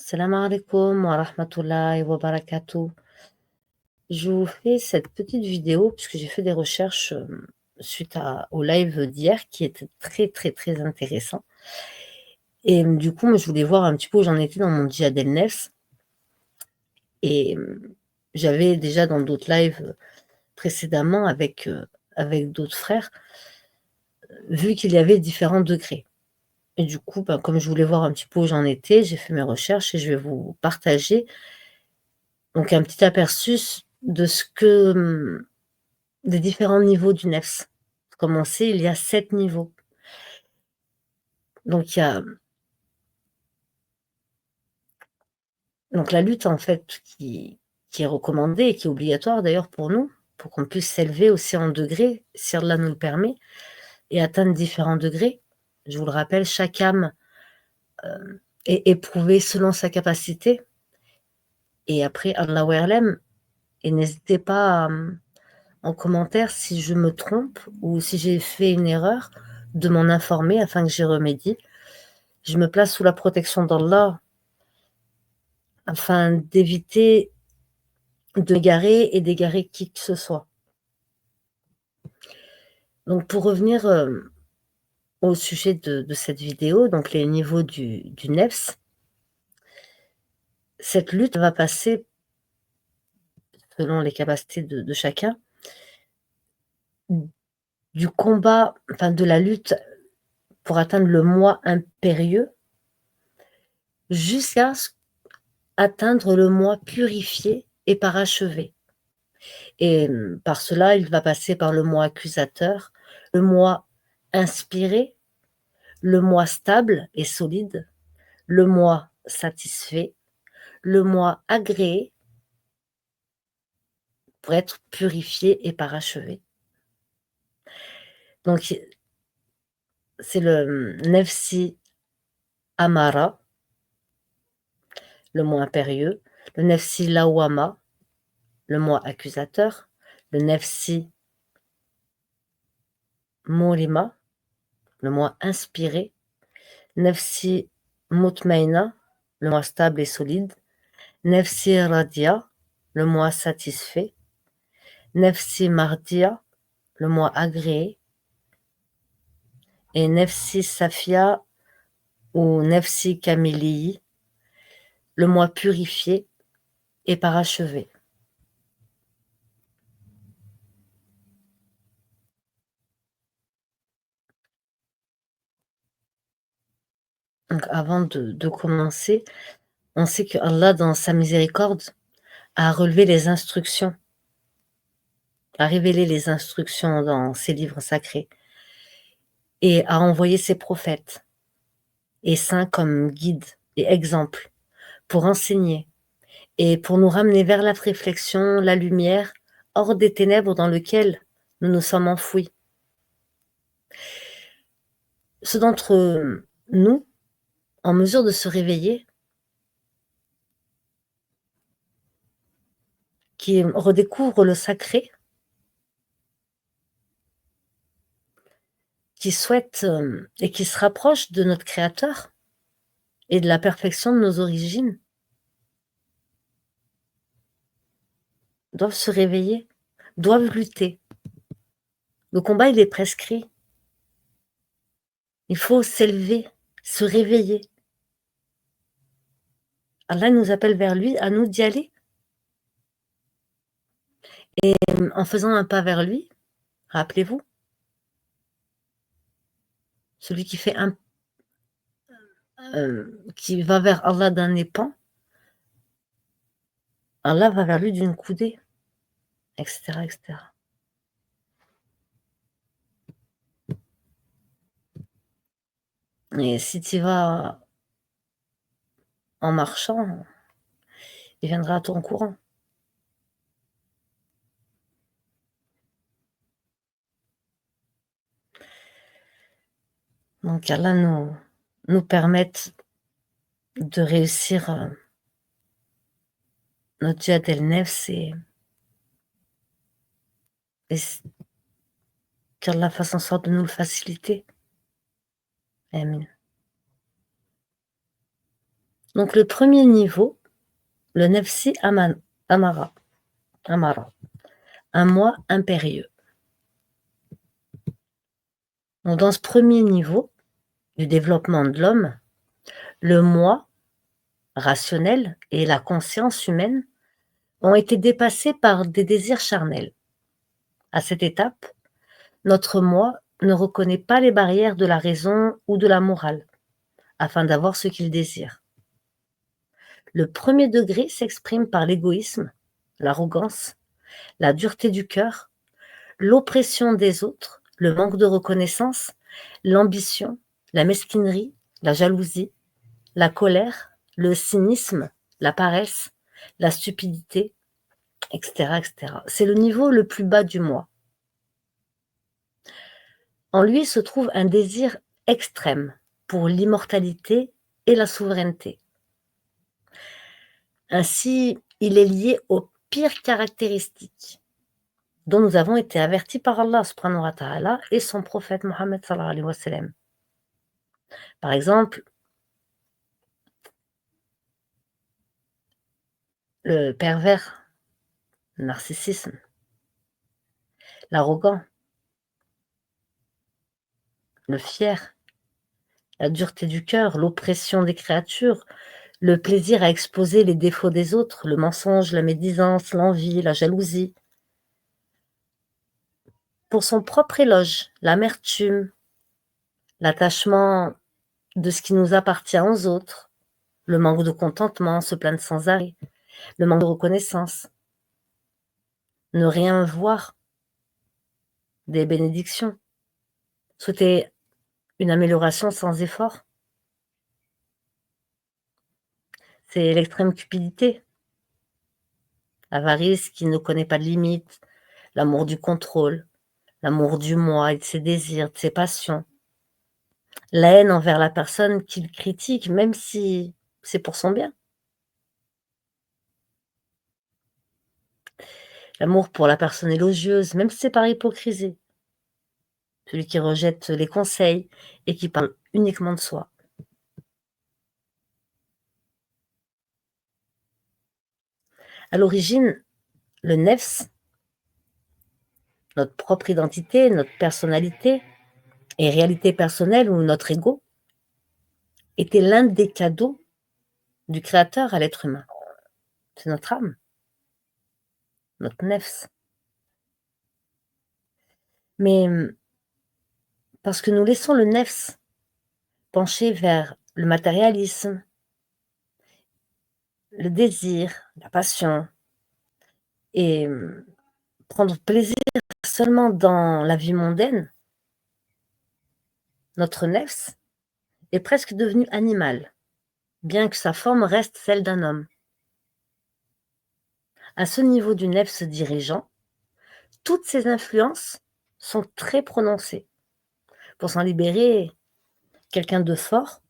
Salam alaikum wa rahmatullahi wa barakatuh. Je vous fais cette petite vidéo puisque j'ai fait des recherches suite au live d'hier qui était très très très intéressant. Et du coup, moi, je voulais voir un petit peu où j'en étais dans mon djihad el nefs. Et j'avais déjà dans d'autres lives précédemment avec d'autres frères vu qu'il y avait différents degrés. Et du coup, comme je voulais voir un petit peu où j'en étais, j'ai fait mes recherches et je vais vous partager donc un petit aperçu de ce que des différents niveaux du nefs. Comme on sait, il y a 7 niveaux. Donc il y a donc la lutte en fait qui est recommandée et qui est obligatoire d'ailleurs pour nous, pour qu'on puisse s'élever aussi en degrés, si Allah nous le permet, et atteindre différents degrés. Je vous le rappelle, chaque âme est éprouvée selon sa capacité. Et après, Allahu a'lam, et n'hésitez pas en commentaire si je me trompe ou si j'ai fait une erreur, de m'en informer afin que j'y remédie. Je me place sous la protection d'Allah afin d'éviter de m'égarer et d'égarer qui que ce soit. Donc pour revenir au sujet de cette vidéo, donc les niveaux du nefs, cette lutte va passer, selon les capacités de chacun, du combat, enfin de la lutte pour atteindre le moi impérieux, jusqu'à atteindre le moi purifié et parachevé. Et par cela, il va passer par le moi accusateur, le moi inspiré, le moi stable et solide, le moi satisfait, le moi agréé pour être purifié et parachevé. Donc c'est le nefsi amara, le moi impérieux, le nefsi lawama, le moi accusateur, le nefsi mulima, le moi inspiré, nefsi mutmaina, le moi stable et solide, nefsi radia, le moi satisfait, nefsi mardia, le moi agréé, et nefsi safia ou nefsi kamili, le moi purifié et parachevé. Donc avant de commencer, on sait que Allah, dans sa miséricorde, a relevé les instructions, a révélé les instructions dans ses livres sacrés et a envoyé ses prophètes et saints comme guides et exemples pour enseigner et pour nous ramener vers la réflexion, la lumière, hors des ténèbres dans lesquelles nous nous sommes enfouis. Ceux d'entre nous, en mesure de se réveiller, qui redécouvrent le sacré, qui souhaitent et qui se rapprochent de notre Créateur et de la perfection de nos origines, doivent se réveiller, doivent lutter. Le combat, il est prescrit. Il faut s'élever, se réveiller. Allah nous appelle vers lui, à nous d'y aller. Et en faisant un pas vers lui, rappelez-vous, celui qui fait qui va vers Allah d'un épan, Allah va vers lui d'une coudée, etc., etc. Et si tu y vas en marchant, il viendra à ton courant. Donc Allah nous permette de réussir notre djihad el nefs et qu'Allah fasse en sorte de nous le faciliter. Amin. Donc le premier niveau, le nefsi amara, un moi impérieux. Donc dans ce premier niveau du développement de l'homme, le moi rationnel et la conscience humaine ont été dépassés par des désirs charnels. À cette étape, notre moi ne reconnaît pas les barrières de la raison ou de la morale afin d'avoir ce qu'il désire. Le premier degré s'exprime par l'égoïsme, l'arrogance, la dureté du cœur, l'oppression des autres, le manque de reconnaissance, l'ambition, la mesquinerie, la jalousie, la colère, le cynisme, la paresse, la stupidité, etc., etc. C'est le niveau le plus bas du moi. En lui se trouve un désir extrême pour l'immortalité et la souveraineté. Ainsi, il est lié aux pires caractéristiques dont nous avons été avertis par Allah subhanahu wa ta'ala et son prophète Mohammed sallallahu alayhi wa sallam. Par exemple, le pervers, le narcissisme, l'arrogant, le fier, la dureté du cœur, l'oppression des créatures, le plaisir à exposer les défauts des autres, le mensonge, la médisance, l'envie, la jalousie. Pour son propre éloge, l'amertume, l'attachement de ce qui nous appartient aux autres, le manque de contentement, se plaindre sans arrêt, le manque de reconnaissance, ne rien voir des bénédictions, souhaiter une amélioration sans effort. C'est l'extrême cupidité, l'avarice qui ne connaît pas de limite, l'amour du contrôle, l'amour du moi et de ses désirs, de ses passions, la haine envers la personne qu'il critique, même si c'est pour son bien. L'amour pour la personne élogieuse, même si c'est par hypocrisie. Celui qui rejette les conseils et qui parle uniquement de soi. À l'origine, le nefs, notre propre identité, notre personnalité et réalité personnelle ou notre ego, était l'un des cadeaux du Créateur à l'être humain. C'est notre âme, notre nefs. Mais parce que nous laissons le nefs pencher vers le matérialisme, le désir, la passion, et prendre plaisir seulement dans la vie mondaine, notre nefs est presque devenu animal, bien que sa forme reste celle d'un homme. À ce niveau du nefs dirigeant, toutes ces influences sont très prononcées. Pour s'en libérer, quelqu'un de fort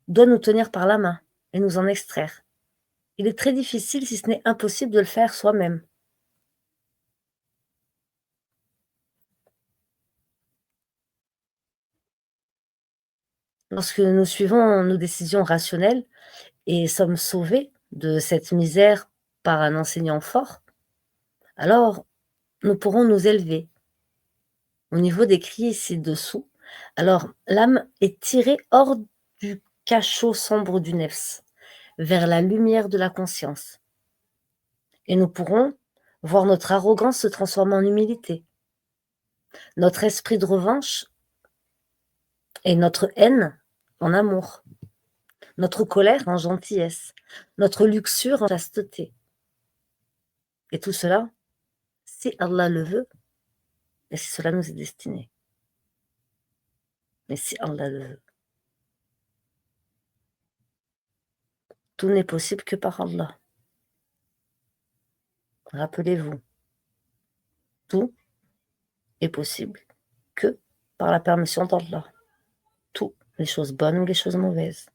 doit nous tenir par la main et nous en extraire. Il est très difficile, si ce n'est impossible, de le faire soi-même. Lorsque nous suivons nos décisions rationnelles et sommes sauvés de cette misère par un enseignant fort, alors nous pourrons nous élever. Au niveau décrit ci-dessous, alors l'âme est tirée hors du cachot sombre du nefs, vers la lumière de la conscience. Et nous pourrons voir notre arrogance se transformer en humilité, notre esprit de revanche et notre haine en amour, notre colère en gentillesse, notre luxure en chasteté. Et tout cela, si Allah le veut, et si cela nous est destiné. Mais si Allah le veut. Tout n'est possible que par Allah. Rappelez-vous, tout est possible que par la permission d'Allah. Tout, les choses bonnes ou les choses mauvaises.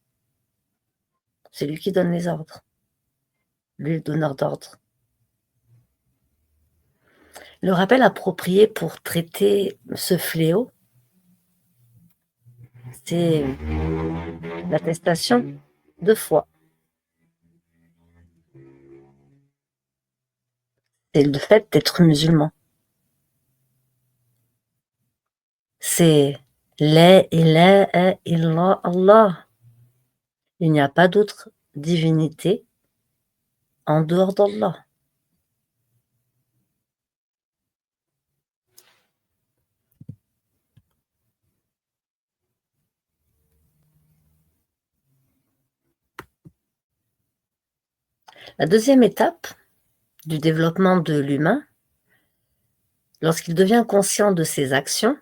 C'est lui qui donne les ordres. Lui, le donneur d'ordre. Le rappel approprié pour traiter ce fléau, c'est l'attestation de foi c'est le fait d'être musulman. C'est la ilaha illa Allah. Il n'y a pas d'autre divinité en dehors d'Allah. La deuxième étape du développement de l'humain, lorsqu'il devient conscient de ses actions,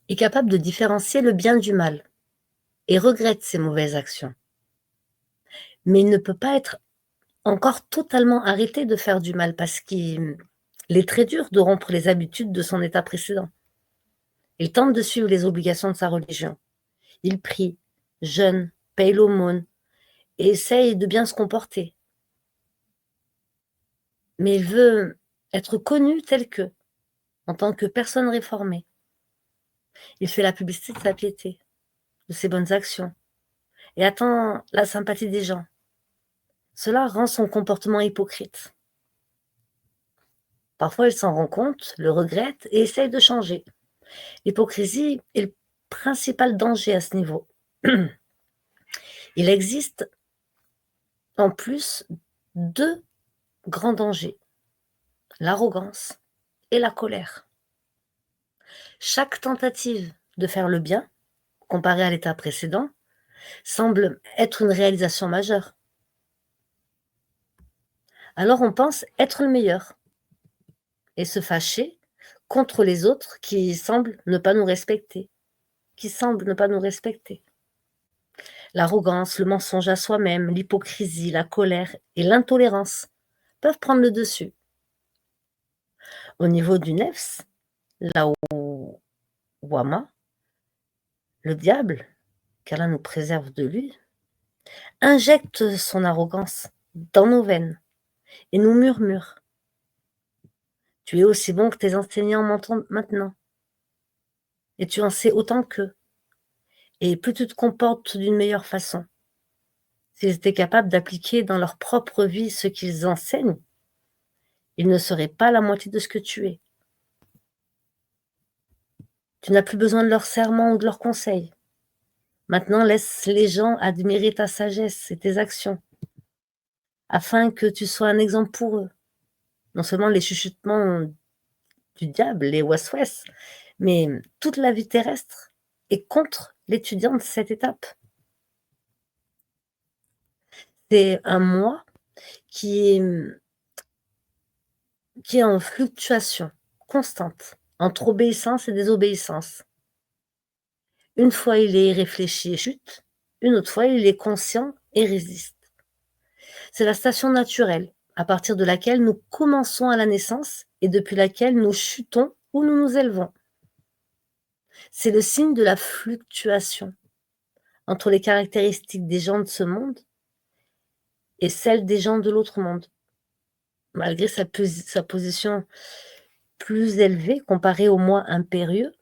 est capable de différencier le bien du mal et regrette ses mauvaises actions. Mais il ne peut pas être encore totalement arrêté de faire du mal parce qu'il est très dur de rompre les habitudes de son état précédent. Il tente de suivre les obligations de sa religion. Il prie, jeûne, paye l'aumône et essaye de bien se comporter. Mais il veut être connu tel qu'eux, en tant que personne réformée. Il fait la publicité de sa piété, de ses bonnes actions, et attend la sympathie des gens. Cela rend son comportement hypocrite. Parfois, il s'en rend compte, le regrette et essaye de changer. L'hypocrisie est le principal danger à ce niveau. Il existe en plus 2 grands dangers, l'arrogance et la colère. Chaque tentative de faire le bien, comparée à l'état précédent, semble être une réalisation majeure. Alors on pense être le meilleur et se fâcher contre les autres qui semblent ne pas nous respecter. L'arrogance, le mensonge à soi-même, l'hypocrisie, la colère et l'intolérance peuvent prendre le dessus. Au niveau du nefs, Wama, le diable, qu'Allah nous préserve de lui, injecte son arrogance dans nos veines et nous murmure. Tu es aussi bon que tes enseignants m'entendent maintenant. Et tu en sais autant qu'eux. Et plus tu te comportes d'une meilleure façon. S'ils étaient capables d'appliquer dans leur propre vie ce qu'ils enseignent, ils ne seraient pas la moitié de ce que tu es. Tu n'as plus besoin de leurs serments ou de leurs conseils. Maintenant, laisse les gens admirer ta sagesse et tes actions, afin que tu sois un exemple pour eux. Non seulement les chuchotements du diable, les waswas, mais toute la vie terrestre est contre l'étudiant de cette étape. C'est un moi qui est en fluctuation constante entre obéissance et désobéissance. Une fois, il est réfléchi et chute, une autre fois, il est conscient et résiste. C'est la station naturelle, à partir de laquelle nous commençons à la naissance et depuis laquelle nous chutons ou nous nous élevons. C'est le signe de la fluctuation entre les caractéristiques des gens de ce monde et celles des gens de l'autre monde. Malgré sa position plus élevée comparée au moi impérieux,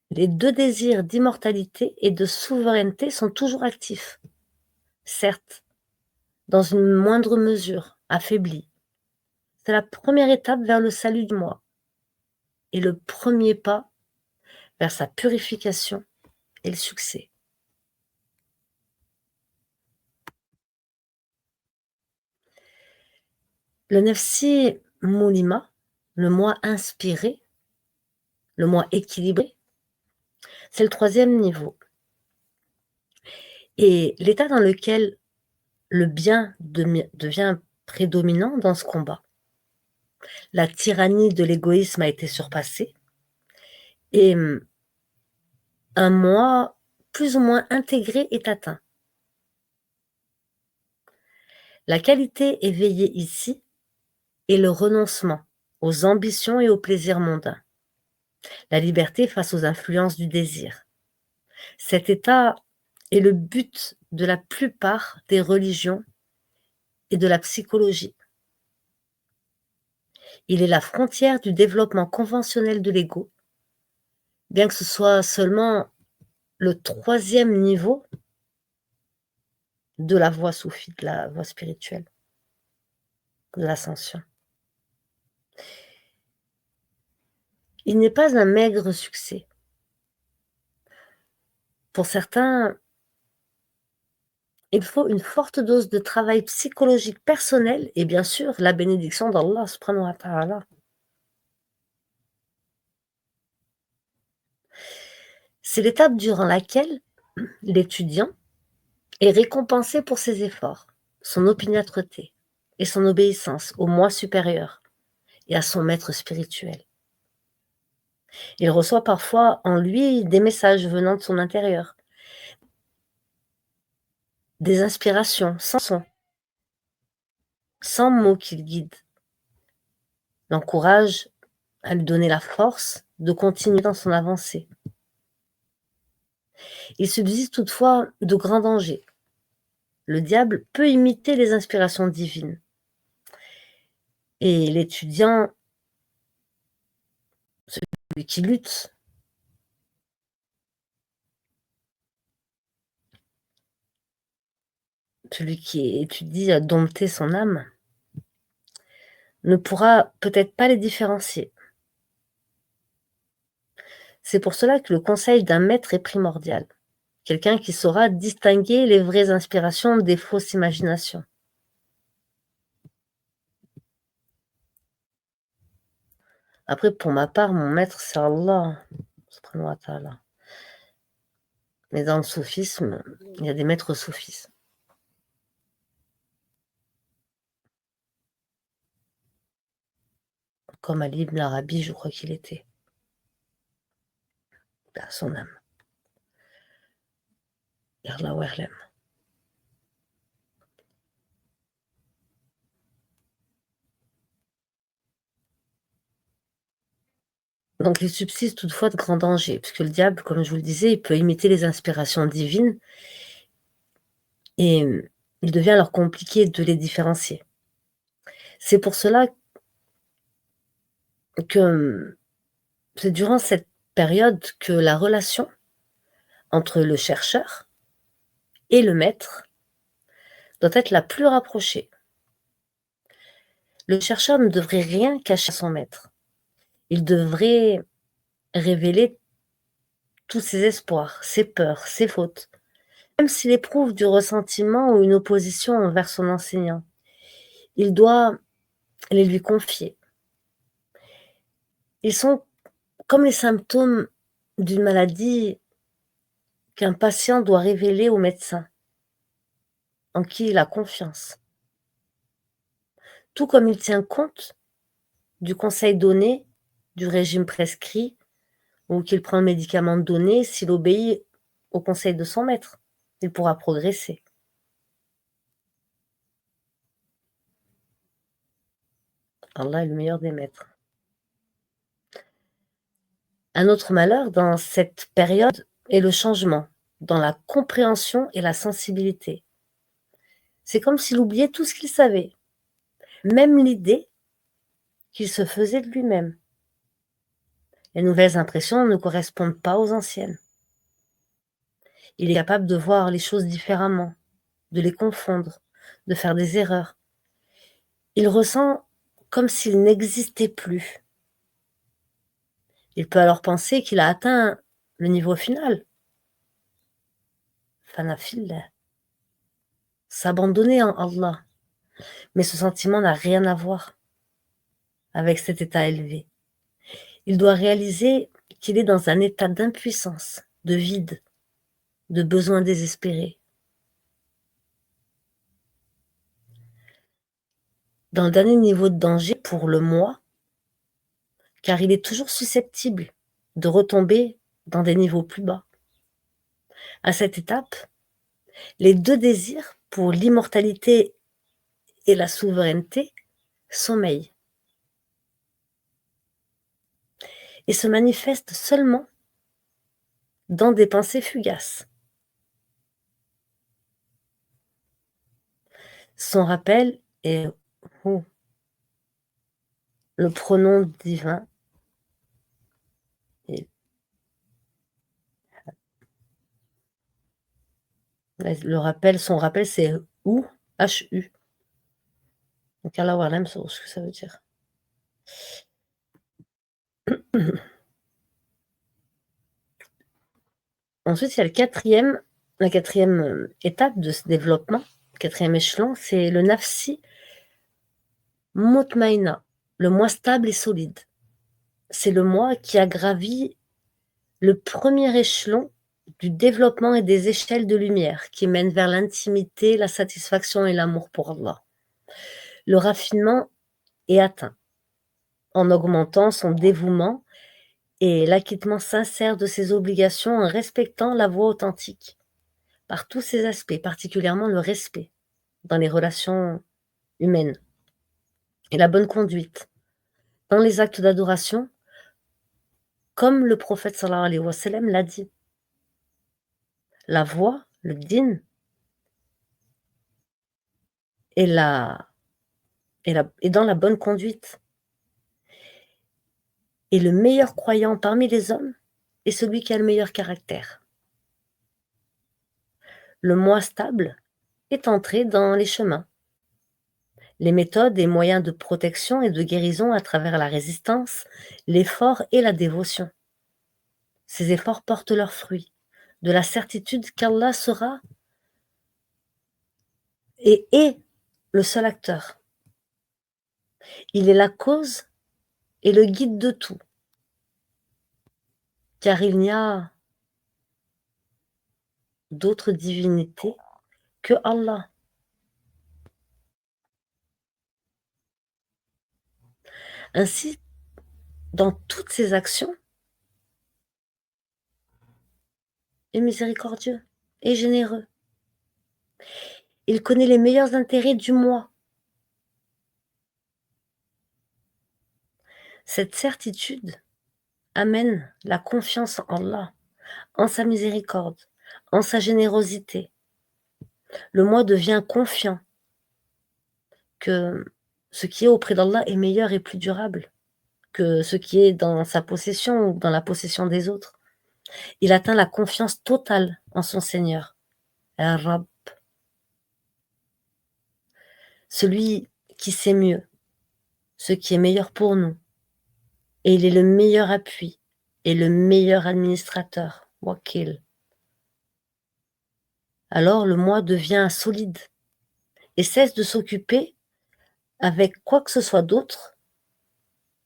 les 2 désirs d'immortalité et de souveraineté sont toujours actifs. Certes, dans une moindre mesure, affaiblis. C'est la première étape vers le salut du moi et le premier pas vers sa purification et le succès. Le Nefsi Moulima, le moi inspiré, le moi équilibré, c'est le 3e niveau. Et l'état dans lequel le bien devient prédominant dans ce combat. La tyrannie de l'égoïsme a été surpassée et un moi plus ou moins intégré est atteint. La qualité éveillée ici est le renoncement aux ambitions et aux plaisirs mondains, la liberté face aux influences du désir. Cet état est le but de la plupart des religions et de la psychologie. Il est la frontière du développement conventionnel de l'ego, bien que ce soit seulement le 3e niveau de la voie soufie, de la voie spirituelle. de l'ascension. Il n'est pas un maigre succès. Pour certains, il faut une forte dose de travail psychologique personnel et bien sûr la bénédiction d'Allah subhanahu wa ta'ala. C'est l'étape durant laquelle l'étudiant est récompensé pour ses efforts, son opiniâtreté et son obéissance au moi supérieur et à son maître spirituel. Il reçoit parfois en lui des messages venant de son intérieur, des inspirations sans son, sans mots qui le guident, l'encouragent à lui donner la force de continuer dans son avancée. Il subsiste toutefois de grands dangers. Le diable peut imiter les inspirations divines. Et l'étudiant, celui qui lutte, celui qui étudie à dompter son âme, ne pourra peut-être pas les différencier. C'est pour cela que le conseil d'un maître est primordial. Quelqu'un qui saura distinguer les vraies inspirations des fausses imaginations. Après, pour ma part, mon maître, c'est Allah, subhanahu wa ta'ala. Mais dans le soufisme, il y a des maîtres soufis. Comme Ali ibn Arabi, je crois qu'il était. À son âme. Yarla Werlem. Donc il subsiste toutefois de grands dangers, puisque le diable, comme je vous le disais, il peut imiter les inspirations divines et il devient alors compliqué de les différencier. C'est pour cela que c'est durant cette période que la relation entre le chercheur et le maître doit être la plus rapprochée. Le chercheur ne devrait rien cacher à son maître. Il devrait révéler tous ses espoirs, ses peurs, ses fautes, même s'il éprouve du ressentiment ou une opposition envers son enseignant. Il doit les lui confier. Ils sont comme les symptômes d'une maladie qu'un patient doit révéler au médecin, en qui il a confiance. Tout comme il tient compte du conseil donné, du régime prescrit, ou qu'il prend le médicament donné, s'il obéit au conseil de son maître, il pourra progresser. Allah est le meilleur des maîtres. Un autre malheur dans cette période est le changement dans la compréhension et la sensibilité. C'est comme s'il oubliait tout ce qu'il savait, même l'idée qu'il se faisait de lui-même. Les nouvelles impressions ne correspondent pas aux anciennes. Il est capable de voir les choses différemment, de les confondre, de faire des erreurs. Il ressent comme s'il n'existait plus. Il peut alors penser qu'il a atteint le niveau final. Fanafillah. S'abandonner en Allah. Mais ce sentiment n'a rien à voir avec cet état élevé. Il doit réaliser qu'il est dans un état d'impuissance, de vide, de besoin désespéré. Dans le dernier niveau de danger pour le moi, car il est toujours susceptible de retomber dans des niveaux plus bas. À cette étape, les deux désirs pour l'immortalité et la souveraineté sommeillent et se manifestent seulement dans des pensées fugaces. Son rappel est le pronom divin. Et son rappel, c'est Hu, H-U. Donc Allahu a'lam sur ce que ça veut dire. Ensuite, il y a la quatrième étape de ce développement, quatrième échelon, c'est le nafsi mutmaïna, le moi stable et solide. C'est le moi qui a gravi le premier échelon du développement et des échelles de lumière qui mènent vers l'intimité, la satisfaction et l'amour pour Allah. Le raffinement est atteint en augmentant son dévouement et l'acquittement sincère de ses obligations en respectant la voie authentique par tous ses aspects, particulièrement le respect dans les relations humaines et la bonne conduite dans les actes d'adoration, comme le prophète sallallahu alayhi wa sallam l'a dit. La voie, le din, est dans la bonne conduite. Et le meilleur croyant parmi les hommes est celui qui a le meilleur caractère. Le moi stable est entré dans les chemins, les méthodes et moyens de protection et de guérison à travers la résistance, l'effort et la dévotion. Ces efforts portent leurs fruits, de la certitude qu'Allah sera et est le seul acteur. Il est la cause et le guide de tout, car il n'y a d'autre divinité que Allah. Ainsi, dans toutes ses actions, est miséricordieux et généreux. Il connaît les meilleurs intérêts du moi. Cette certitude amène la confiance en Allah, en sa miséricorde, en sa générosité. Le moi devient confiant que ce qui est auprès d'Allah est meilleur et plus durable que ce qui est dans sa possession ou dans la possession des autres. Il atteint la confiance totale en son Seigneur, Al-Rabb, celui qui sait mieux ce qui est meilleur pour nous. Et il est le meilleur appui et le meilleur administrateur, Wakil. Alors le moi devient solide et cesse de s'occuper avec quoi que ce soit d'autre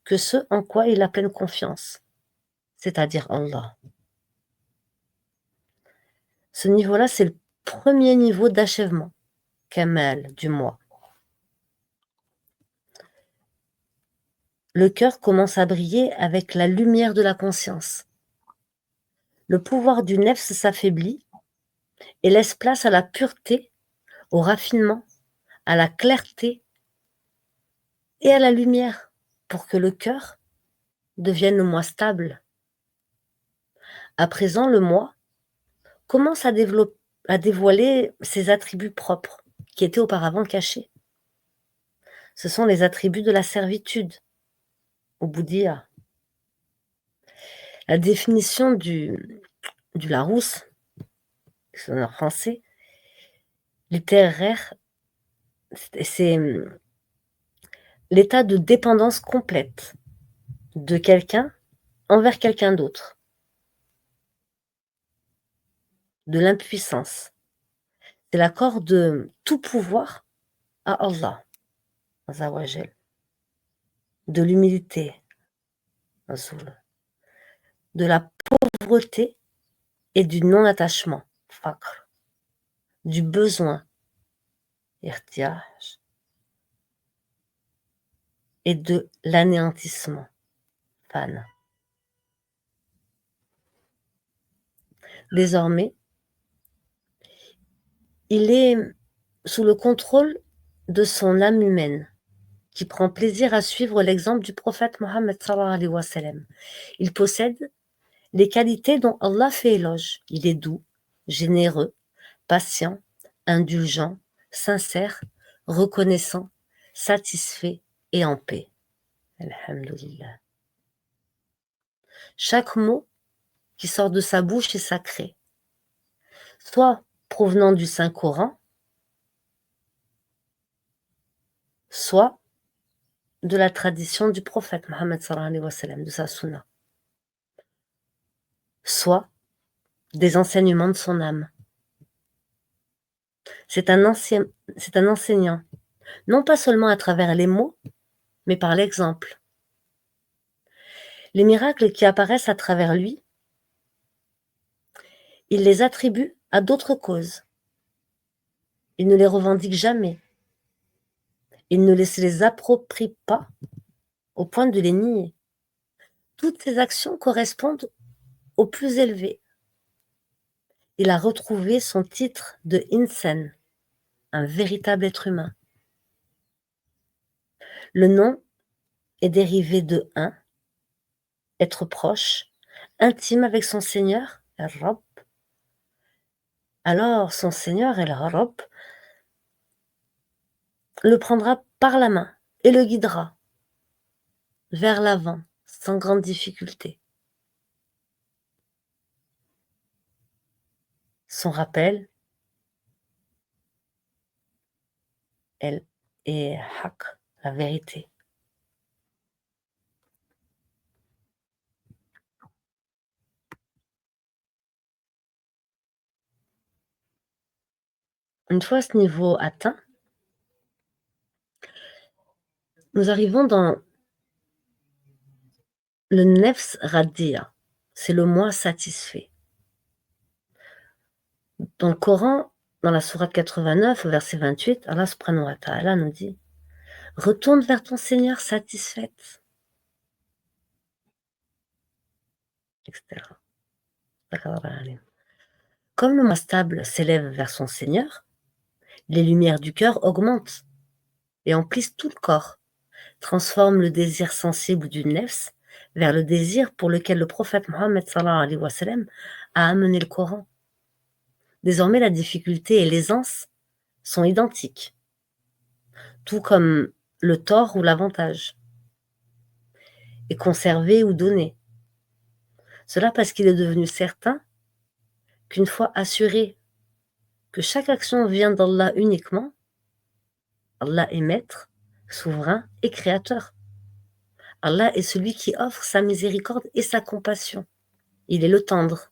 que ce en quoi il a pleine confiance, c'est-à-dire Allah. Ce niveau-là, c'est le premier niveau d'achèvement, Kamal, du moi. Le cœur commence à briller avec la lumière de la conscience. Le pouvoir du nefs s'affaiblit et laisse place à la pureté, au raffinement, à la clarté et à la lumière pour que le cœur devienne le moi stable. À présent, le moi commence à dévoiler ses attributs propres qui étaient auparavant cachés. Ce sont les attributs de la servitude, au Bouddha. La définition du Larousse, en français, littéraire, c'est l'état de dépendance complète de quelqu'un envers quelqu'un d'autre, de l'impuissance. C'est l'accord de tout pouvoir à Allah, Azawajal, de l'humilité, Azul, de la pauvreté et du non-attachement, Faqr, du besoin, Irtiyaj, et de l'anéantissement, Fan. Désormais, il est sous le contrôle de son âme humaine, qui prend plaisir à suivre l'exemple du prophète Mohammed sallallahu alayhi wa sallam. Il possède les qualités dont Allah fait éloge. Il est doux, généreux, patient, indulgent, sincère, reconnaissant, satisfait et en paix. Alhamdulillah. Chaque mot qui sort de sa bouche est sacré, soit provenant du Saint-Coran, soit de la tradition du prophète Mohammed sallallahu alayhi wa sallam, de sa sunna, soit des enseignements de son âme. C'est un enseignant, non pas seulement à travers les mots, mais par l'exemple. Les miracles qui apparaissent à travers lui, il les attribue à d'autres causes. Il ne les revendique jamais. Il ne se les approprie pas au point de les nier. Toutes ses actions correspondent au plus élevé. Il a retrouvé son titre de insan, un véritable être humain. Le nom est dérivé de un, être proche, intime avec son Seigneur, El-Rabb. Alors son Seigneur, El-Rabb, le prendra par la main et le guidera vers l'avant, sans grande difficulté. Son rappel, elle est haq, la vérité. Une fois ce niveau atteint, nous arrivons dans le nefs radiya, c'est le moi satisfait. Dans le Coran, dans la sourate 89, au verset 28, Allah subhanahu wa ta'ala nous dit « Retourne vers ton Seigneur satisfaite », etc. Comme le moi stable s'élève vers son Seigneur, les lumières du cœur augmentent et emplissent tout le corps, transforment le désir sensible du nefs vers le désir pour lequel le prophète Mohammed sallallahu alayhi wa sallam a amené le Coran. Désormais, la difficulté et l'aisance sont identiques, tout comme le tort ou l'avantage, est conservé ou donné. Cela parce qu'il est devenu certain qu'une fois assuré que chaque action vient d'Allah uniquement, Allah est maître, souverain et créateur. Allah est celui qui offre sa miséricorde et sa compassion. Il est le tendre,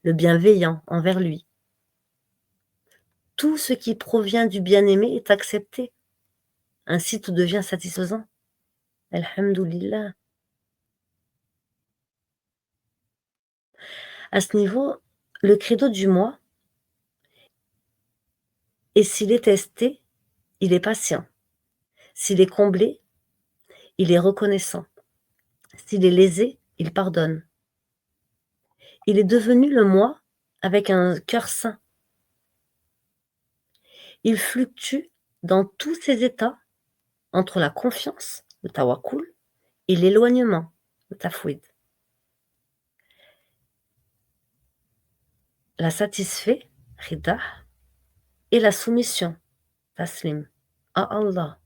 le bienveillant envers lui. Tout ce qui provient du bien-aimé est accepté. Ainsi, tout devient satisfaisant. Alhamdulillah. À ce niveau, le credo du moi, et s'il est testé, il est patient. S'il est comblé, il est reconnaissant. S'il est lésé, il pardonne. Il est devenu le moi avec un cœur saint. Il fluctue dans tous ses états entre la confiance, le tawakkul, et l'éloignement, le tafwid. La satisfait, rida, et la soumission, taslim, à Allah.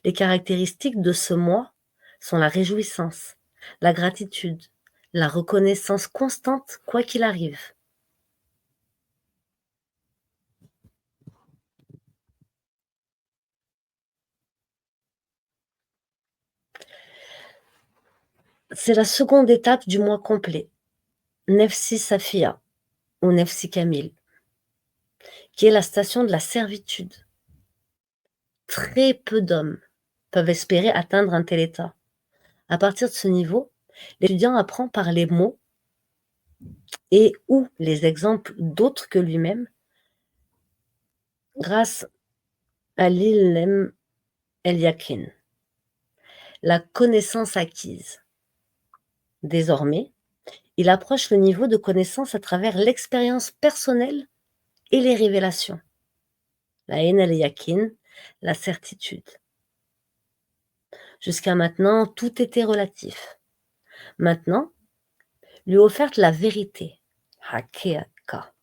Les caractéristiques de ce moi sont la réjouissance, la gratitude, la reconnaissance constante quoi qu'il arrive. C'est la seconde étape du moi complet, Nefsi Safia ou Nefsi Kamil, qui est la station de la servitude. Très peu d'hommes peuvent espérer atteindre un tel état. À partir de ce niveau, l'étudiant apprend par les mots et ou les exemples d'autres que lui-même grâce à l'ilm el-yakin, la connaissance acquise. Désormais, il approche le niveau de connaissance à travers l'expérience personnelle et les révélations. La haine el-yakin, la certitude. Jusqu'à maintenant, tout était relatif. Maintenant, lui offerte la vérité, haqiqa.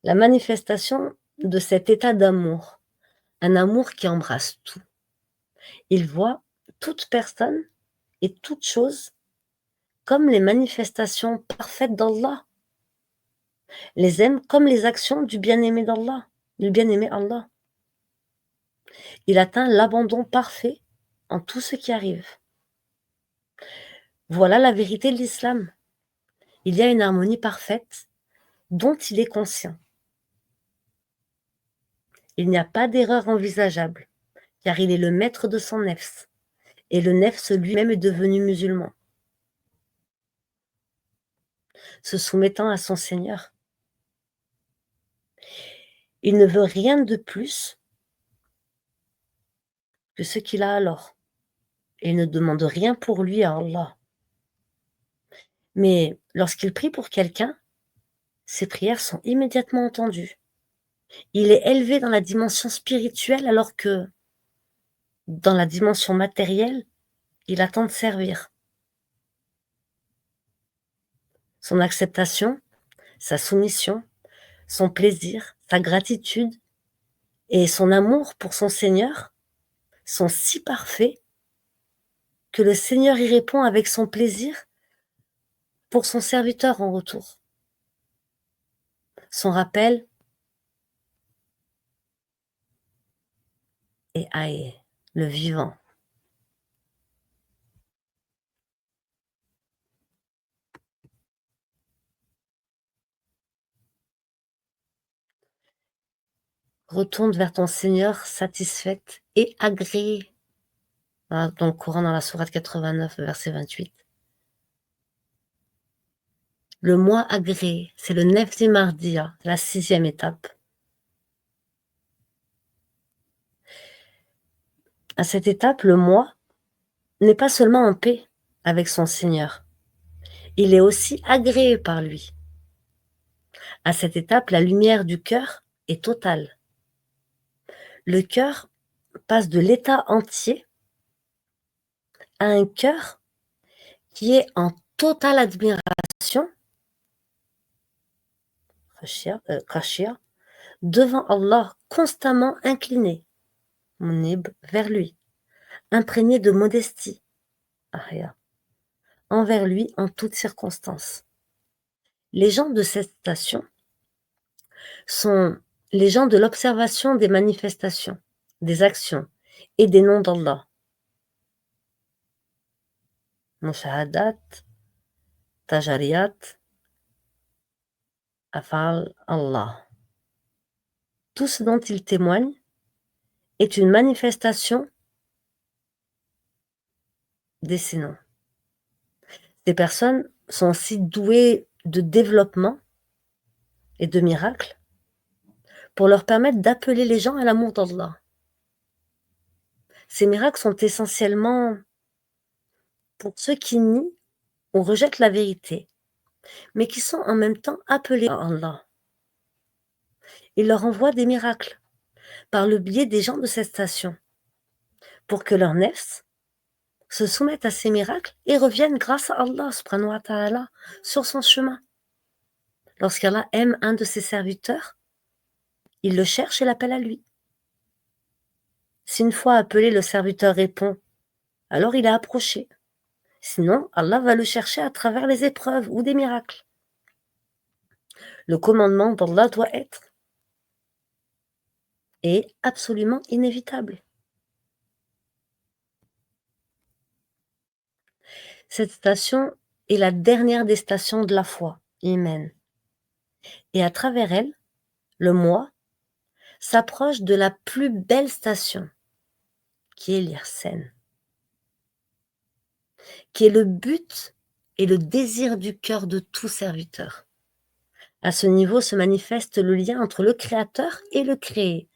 La manifestation de cet état d'amour, un amour qui embrasse tout. Il voit toute personne et toute chose comme les manifestations parfaites d'Allah, les aime comme les actions du bien-aimé d'Allah, du bien-aimé Allah. Il atteint l'abandon parfait en tout ce qui arrive. Voilà la vérité de l'islam. Il y a une harmonie parfaite dont il est conscient. Il n'y a pas d'erreur envisageable, car il est le maître de son nefs, et le nefs lui-même est devenu musulman, se soumettant à son Seigneur. Il ne veut rien de plus que ce qu'il a alors, et il ne demande rien pour lui à Allah. Mais lorsqu'il prie pour quelqu'un, ses prières sont immédiatement entendues. Il est élevé dans la dimension spirituelle alors que, dans la dimension matérielle, il attend de servir. Son acceptation, sa soumission, son plaisir, sa gratitude et son amour pour son Seigneur sont si parfaits que le Seigneur y répond avec son plaisir pour son serviteur en retour. Son rappel est Aïe, le vivant. Retourne vers ton Seigneur satisfaite et agréée. Dans le Coran, dans la sourate 89, verset 28. Le mois agréé, c'est le Nefzi Mardia, la 6e étape. À cette étape, le moi n'est pas seulement en paix avec son Seigneur, il est aussi agréé par lui. À cette étape, la lumière du cœur est totale. Le cœur passe de l'état entier à un cœur qui est en totale admiration, khashia, devant Allah, constamment incliné, munib, vers lui, imprégné de modestie, ahya, envers lui en toutes circonstances. Les gens de cette station sont les gens de l'observation des manifestations, des actions et des noms d'Allah. Mushahadat, tajariyat, afal Allah. Tout ce dont ils témoignent est une manifestation de ces noms. Ces personnes sont aussi douées de développement et de miracles pour leur permettre d'appeler les gens à l'amour d'Allah. Ces miracles sont essentiellement pour ceux qui nient ou rejettent la vérité, mais qui sont en même temps appelés à Allah. Il leur envoie des miracles par le biais des gens de cette station pour que leur nefs se soumettent à ces miracles et reviennent grâce à Allah subhanahu wa ta'ala sur son chemin. Lorsqu'Allah aime un de ses serviteurs, il le cherche et l'appelle à lui. Si une fois appelé, le serviteur répond, alors il est approché. Sinon, Allah va le chercher à travers les épreuves ou des miracles. Le commandement d'Allah doit être et absolument inévitable. Cette station est la dernière des stations de la foi, Iman. Et à travers elle, le moi s'approche de la plus belle station, qui est l'Irsen, qui est le but et le désir du cœur de tout serviteur. À ce niveau se manifeste le lien entre le créateur et le créé,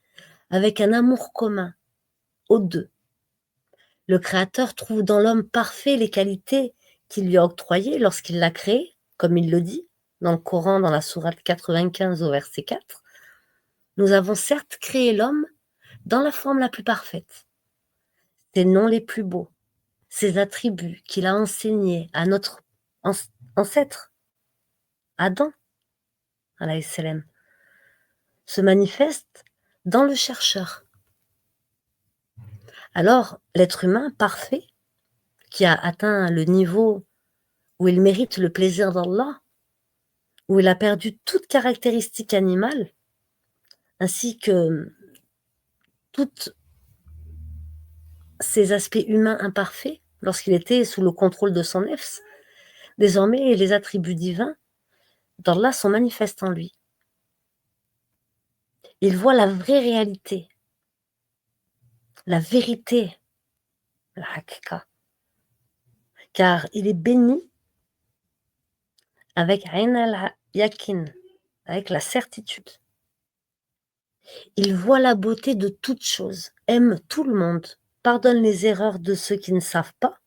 avec un amour commun aux deux. Le créateur trouve dans l'homme parfait les qualités qu'il lui a octroyées lorsqu'il l'a créé, comme il le dit dans le Coran, dans la sourate 95 au verset 4. Nous avons certes créé l'homme dans la forme la plus parfaite, ses noms les plus beaux, ses attributs qu'il a enseignés à notre ancêtre, Adam, alayhi salam, se manifestent dans le chercheur. Alors, l'être humain parfait, qui a atteint le niveau où il mérite le plaisir d'Allah, où il a perdu toute caractéristique animale, ainsi que toute ses aspects humains imparfaits lorsqu'il était sous le contrôle de son nefs. Désormais, les attributs divins d'Allah sont manifestes en lui. Il voit la vraie réalité, la vérité, la hakika, car il est béni avec ayn al-yakin, avec la certitude. Il voit la beauté de toutes choses, aime tout le monde, pardonne les erreurs de ceux qui ne savent pas.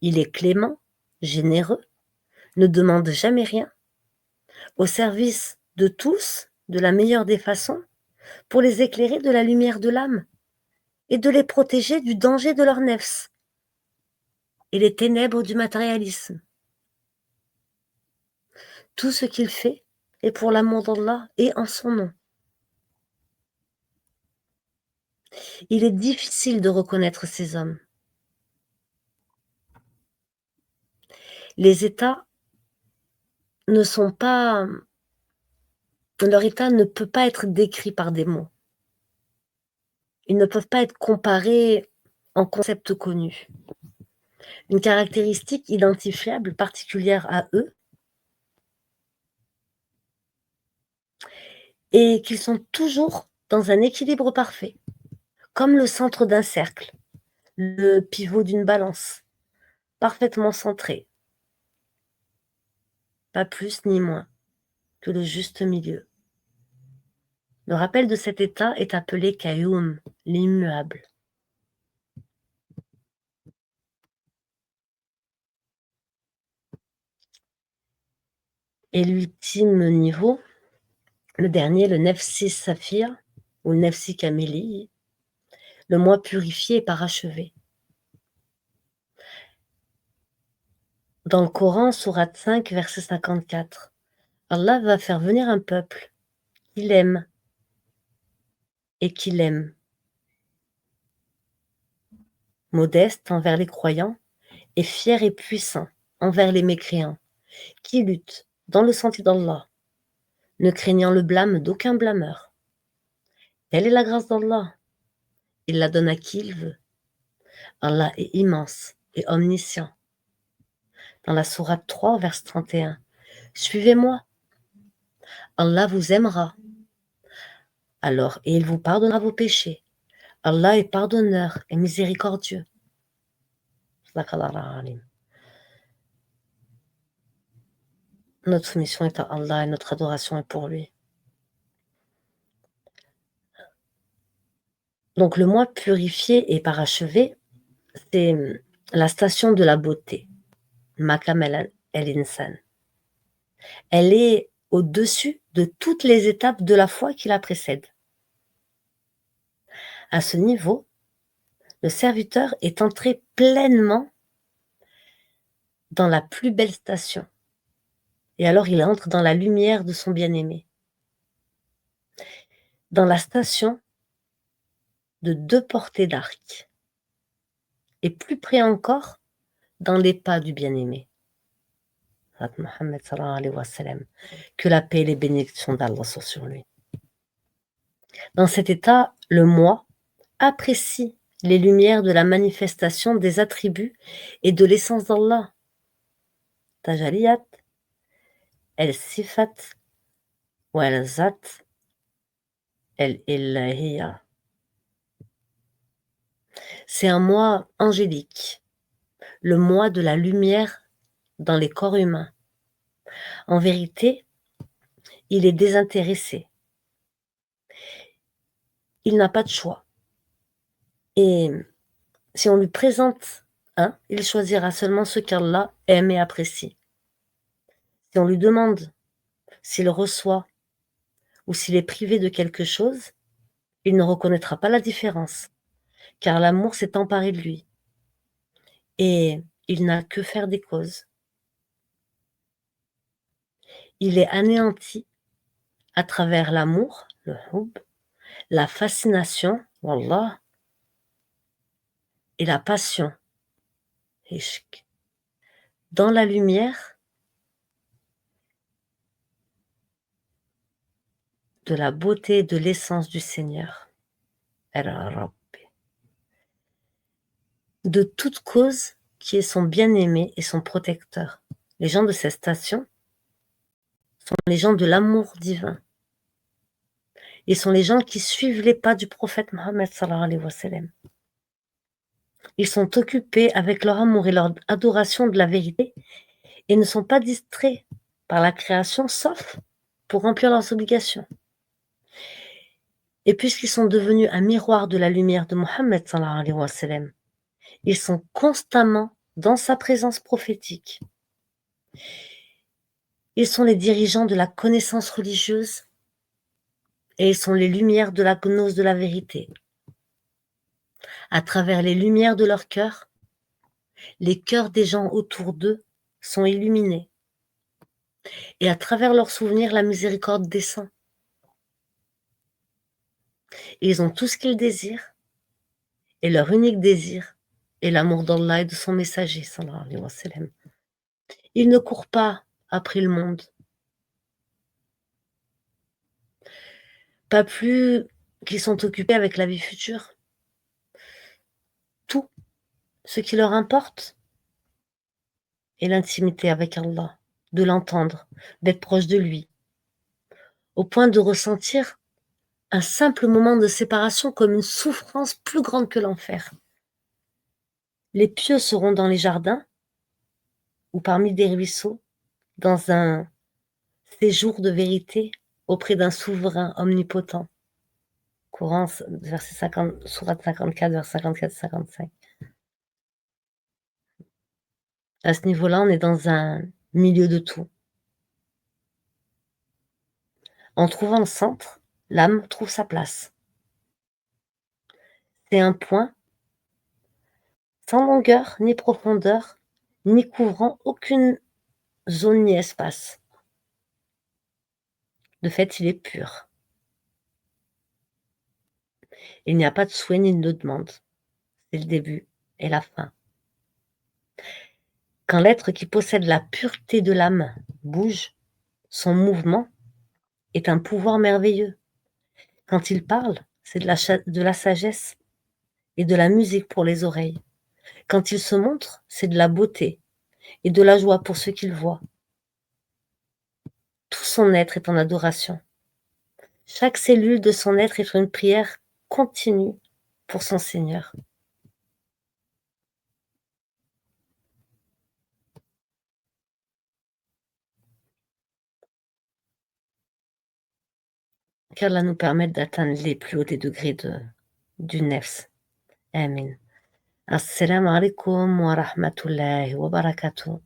Il est clément, généreux, ne demande jamais rien, au service de tous, de la meilleure des façons, pour les éclairer de la lumière de l'âme et de les protéger du danger de leur nefs et les ténèbres du matérialisme. Tout ce qu'il fait est pour l'amour d'Allah et en son nom. Il est difficile de reconnaître ces hommes. Les États ne sont pas... Leur état ne peut pas être décrit par des mots. Ils ne peuvent pas être comparés en concepts connus. Une caractéristique identifiable particulière à eux est qu'ils sont toujours dans un équilibre parfait, comme le centre d'un cercle, le pivot d'une balance, parfaitement centré, pas plus ni moins que le juste milieu. Le rappel de cet état est appelé Qayyum, l'immuable. Et l'ultime niveau, le dernier, le Nefsi Saphir, ou Nefsi Kamili, le moi purifié et parachevé. Dans le Coran, sourate 5, verset 54, Allah va faire venir un peuple qu'il aime et qu'il aime, modeste envers les croyants et fier et puissant envers les mécréants, qui lutte dans le sentier d'Allah, ne craignant le blâme d'aucun blâmeur. Telle est la grâce d'Allah. Il la donne à qui il veut. Allah est immense et omniscient. Dans la sourate 3, verset 31, suivez-moi. Allah vous aimera. Alors, et il vous pardonnera vos péchés. Allah est pardonneur et miséricordieux. Notre soumission est à Allah et notre adoration est pour lui. Donc le moi purifié et parachevé, c'est la station de la beauté. Makam el-Insan. Elle est au-dessus de toutes les étapes de la foi qui la précèdent. À ce niveau, le serviteur est entré pleinement dans la plus belle station. Et alors il entre dans la lumière de son bien-aimé. Dans la station de 2 portées d'arc. Et plus près encore, dans les pas du bien-aimé. Mohammed sallallahu alayhi wa sallam. Que la paix et les bénédictions d'Allah soient sur lui. Dans cet état, le moi apprécie les lumières de la manifestation des attributs et de l'essence d'Allah. Tajaliyat, el-sifat, wa el-zat, el-ilahiyya. C'est un moi angélique, le moi de la lumière dans les corps humains. En vérité, il est désintéressé. Il n'a pas de choix. Et si on lui présente un, il choisira seulement ce qu'Allah aime et apprécie. Si on lui demande s'il reçoit ou s'il est privé de quelque chose, il ne reconnaîtra pas la différence, car l'amour s'est emparé de lui. Et il n'a que faire des causes. Il est anéanti à travers l'amour, le hub, la fascination, wallah, et la passion, ishq. Dans la lumière de la beauté et de l'essence du Seigneur. El-Rabb. de toute cause qui est son bien-aimé et son protecteur. Les gens de cette station sont les gens de l'amour divin. Ils sont les gens qui suivent les pas du prophète Mohammed sallallahu alayhi wa sallam. Ils sont occupés avec leur amour et leur adoration de la vérité et ne sont pas distraits par la création, sauf pour remplir leurs obligations. Et puisqu'ils sont devenus un miroir de la lumière de Mohammed sallallahu alayhi wa sallam, ils sont constamment dans sa présence prophétique. Ils sont les dirigeants de la connaissance religieuse et ils sont les lumières de la gnose de la vérité. À travers les lumières de leur cœur, les cœurs des gens autour d'eux sont illuminés. Et à travers leurs souvenirs, la miséricorde descend. Et ils ont tout ce qu'ils désirent, et leur unique désir est l'amour d'Allah et de son messager, sallallahu alayhi wa sallam. Ils ne courent pas après le monde, pas plus qu'ils sont occupés avec la vie future. Tout ce qui leur importe est l'intimité avec Allah, de l'entendre, d'être proche de lui, au point de ressentir un simple moment de séparation comme une souffrance plus grande que l'enfer. Les pieux seront dans les jardins ou parmi des ruisseaux, dans un séjour de vérité auprès d'un souverain omnipotent. Coran, verset 50, sourate 54, verset 54-55. À ce niveau-là, on est dans un milieu de tout. En trouvant le centre, l'âme trouve sa place. C'est un point sans longueur ni profondeur, ni couvrant aucune zone ni espace. De fait, il est pur. Il n'y a pas de souhait ni de demande. C'est le début et la fin. Quand l'être qui possède la pureté de l'âme bouge, son mouvement est un pouvoir merveilleux. Quand il parle, c'est de la sagesse et de la musique pour les oreilles. Quand il se montre, c'est de la beauté et de la joie pour ceux qui le voient. Tout son être est en adoration. Chaque cellule de son être est une prière continue pour son Seigneur. Qu'Allah nous permette d'atteindre les plus hauts des degrés du nefs. Amin. Assalamu alaikum wa rahmatullahi wa barakatuh.